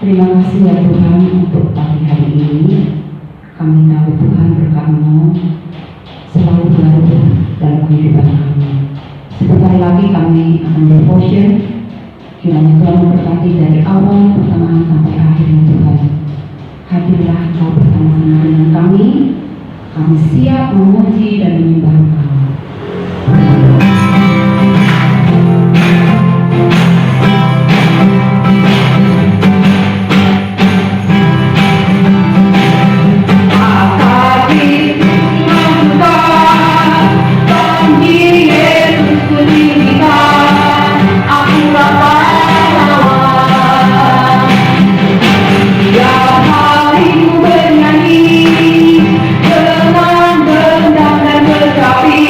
Terima kasih ya Tuhan untuk pagi hari ini. Kami tahu Tuhan berkat-Mu selalu baru dalam kehidupan kami. Sebentar lagi kami akan devotion. Kiranya Tuhan memberkati dari awal pertengahan sampai akhirnya Tuhan. Hadirlah Engkau bersama-sama dengan kami. Kami siap memuji dan menyembah Engkau. Dengan gendang dan bercapi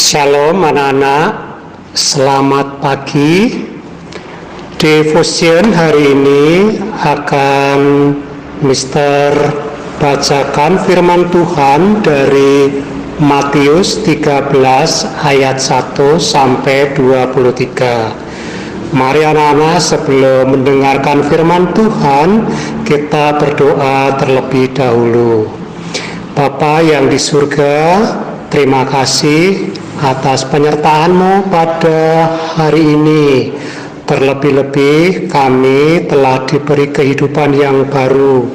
Shalom anak-anak, selamat pagi. Devotion hari ini akan Mister bacakan firman Tuhan dari Matius 13 ayat 1 sampai 23. Mari anak-anak, sebelum mendengarkan firman Tuhan, kita berdoa terlebih dahulu. Bapa yang di surga, terima kasih atas penyertaan-Mu pada hari ini. Terlebih-lebih kami telah diberi kehidupan yang baru,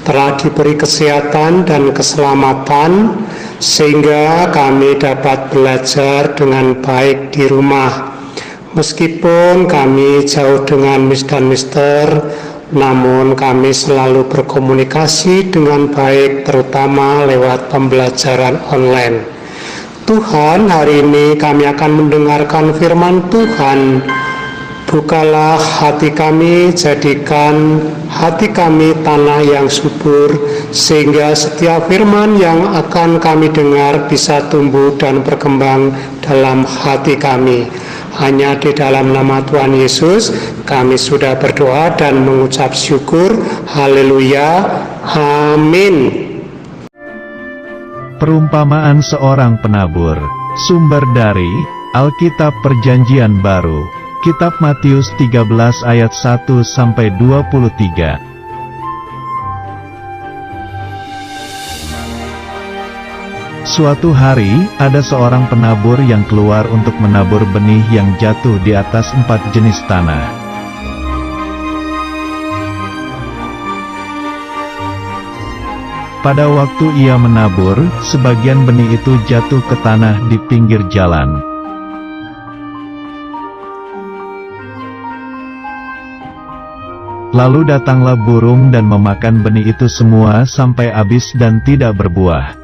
telah diberi kesehatan dan keselamatan, sehingga kami dapat belajar dengan baik di rumah. Meskipun kami jauh dengan Miss dan Mister, namun kami selalu berkomunikasi dengan baik, terutama lewat pembelajaran online. Tuhan, hari ini kami akan mendengarkan firman Tuhan. Bukalah hati kami, jadikan hati kami tanah yang subur, sehingga setiap firman yang akan kami dengar bisa tumbuh dan berkembang dalam hati kami. Hanya di dalam nama Tuhan Yesus kami sudah berdoa dan mengucap syukur. Haleluya. Amin. Perumpamaan seorang penabur. Sumber dari Alkitab Perjanjian Baru, Kitab Matius 13 ayat 1 sampai 23. Suatu hari, ada seorang penabur yang keluar untuk menabur benih yang jatuh di atas 4 jenis tanah. Pada waktu ia menabur, sebagian benih itu jatuh ke tanah di pinggir jalan. Lalu datanglah burung dan memakan benih itu semua sampai habis dan tidak berbuah.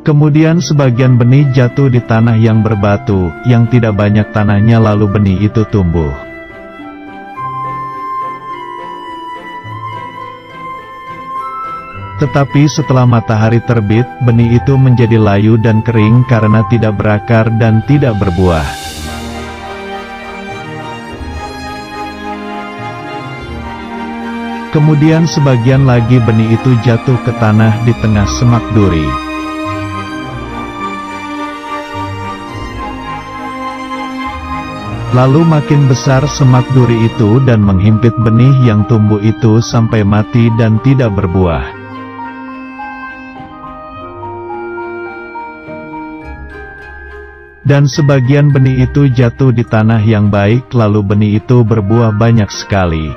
Kemudian sebagian benih jatuh di tanah yang berbatu, yang tidak banyak tanahnya, lalu benih itu tumbuh. Tetapi setelah matahari terbit, benih itu menjadi layu dan kering karena tidak berakar dan tidak berbuah. Kemudian sebagian lagi benih itu jatuh ke tanah di tengah semak duri. Lalu makin besar semak duri itu dan menghimpit benih yang tumbuh itu sampai mati dan tidak berbuah. Dan sebagian benih itu jatuh di tanah yang baik, lalu benih itu berbuah banyak sekali.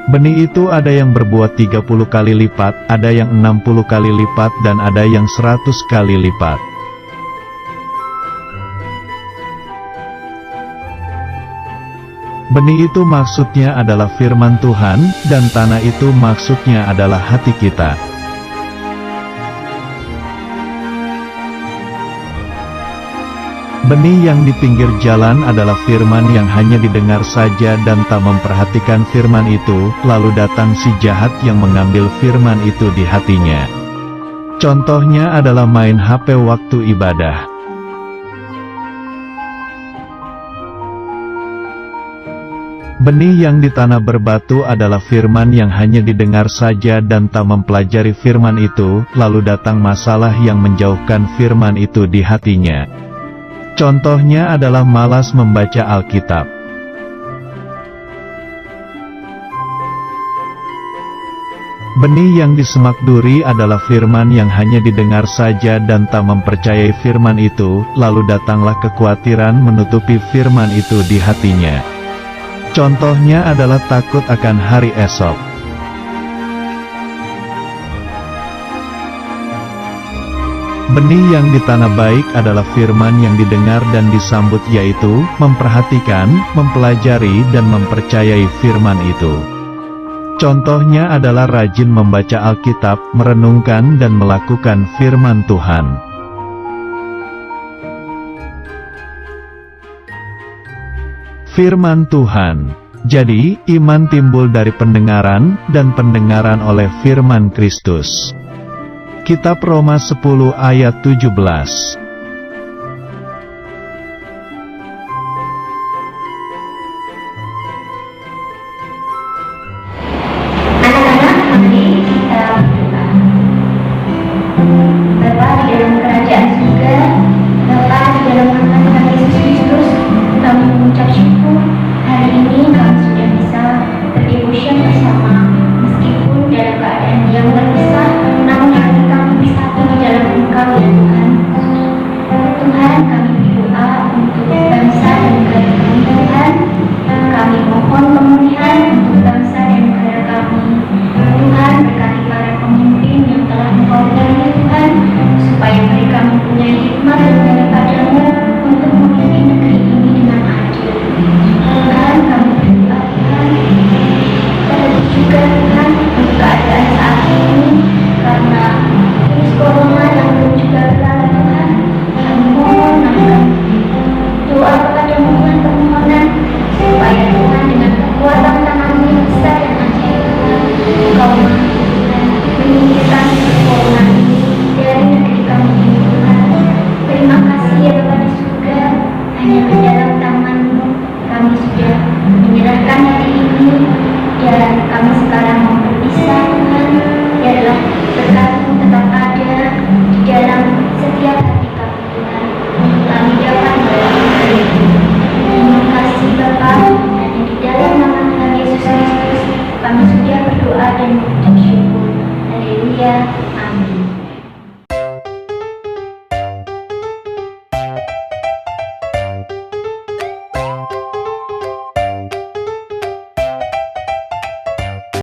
Benih itu ada yang berbuah 30 kali lipat, ada yang 60 kali lipat, dan ada yang 100 kali lipat. Benih itu maksudnya adalah firman Tuhan, dan tanah itu maksudnya adalah hati kita. Benih yang di pinggir jalan adalah firman yang hanya didengar saja dan tak memperhatikan firman itu, lalu datang si jahat yang mengambil firman itu di hatinya. Contohnya adalah main HP waktu ibadah. Benih yang di tanah berbatu adalah firman yang hanya didengar saja dan tak mempelajari firman itu, lalu datang masalah yang menjauhkan firman itu di hatinya. Contohnya adalah malas membaca Alkitab. Benih yang di semak duri adalah firman yang hanya didengar saja dan tak mempercayai firman itu, lalu datanglah kekhawatiran menutupi firman itu di hatinya. Contohnya adalah takut akan hari esok. Benih yang di tanah baik adalah firman yang didengar dan disambut, yaitu memperhatikan, mempelajari dan mempercayai firman itu. Contohnya adalah rajin membaca Alkitab, merenungkan dan melakukan firman Tuhan. Firman Tuhan. Jadi, iman timbul dari pendengaran, dan pendengaran oleh firman Kristus. Kitab Roma 10 ayat 17.